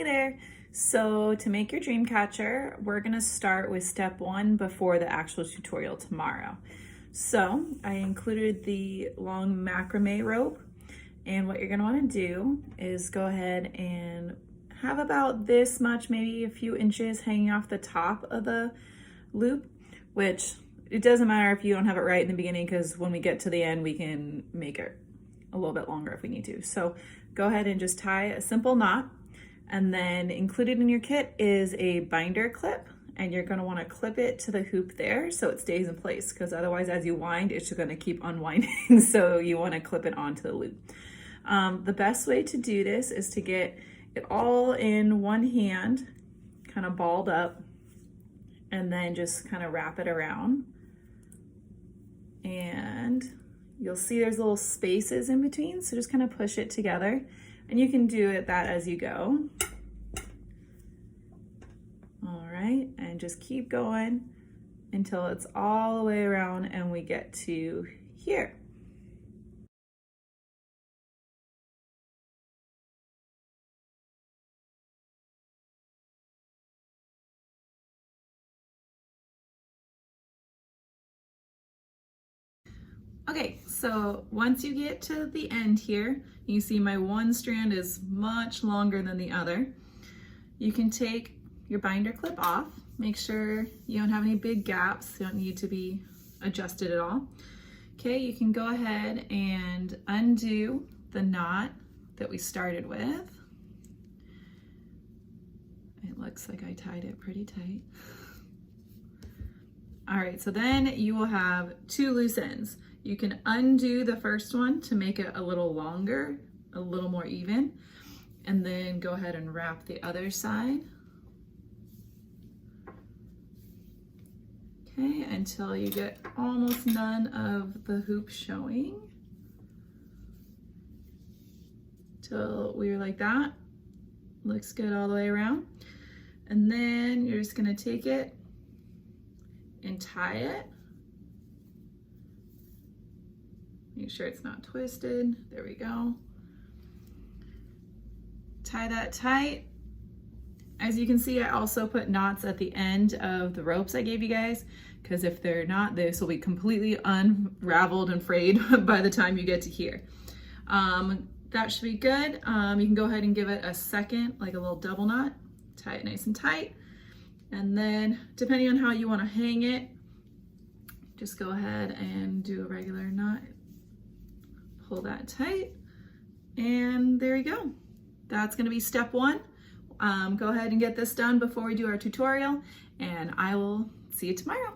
Hey there. So to make your dream catcher, we're gonna start with step one before the actual tutorial tomorrow. So I included the long macrame rope, and what you're gonna wanna do is go ahead and have about this much, maybe a few inches hanging off the top of the loop, which it doesn't matter if you don't have it right in the beginning, because when we get to the end, we can make it a little bit longer if we need to. So go ahead and just tie a simple knot. And then included in your kit is a binder clip, and you're gonna wanna clip it to the hoop there so it stays in place, because otherwise as you wind, it's just gonna keep unwinding. So you wanna clip it onto the loop. The best way to do this is to get it all in one hand, kind of balled up, and then just kind of wrap it around. And you'll see there's little spaces in between, so just kind of push it together. And you can do it that as you go. All right, and just keep going until it's all the way around and we get to here. Okay, so once you get to the end here, you see my one strand is much longer than the other. You can take your binder clip off. Make sure you don't have any big gaps. You don't need to be adjusted at all. Okay, you can go ahead and undo the knot that we started with. It looks like I tied it pretty tight. All right, so then you will have two loose ends. You can undo the first one to make it a little longer, a little more even, and then go ahead and wrap the other side. Okay, until you get almost none of the hoop showing. Till we're like that. Looks good all the way around. And then you're just gonna take it and tie it. Make sure it's not twisted. There we go. Tie that tight. As you can see, I also put knots at the end of the ropes I gave you guys, because if they're not, this will be completely unraveled and frayed by the time you get to here. That should be good. You can go ahead and give it a second, like a little double knot. Tie it nice and tight. And then depending on how you want to hang it, just go ahead and do a regular knot. Pull that tight, and there you go. That's gonna be step one. Go ahead and get this done before we do our tutorial, and I will see you tomorrow.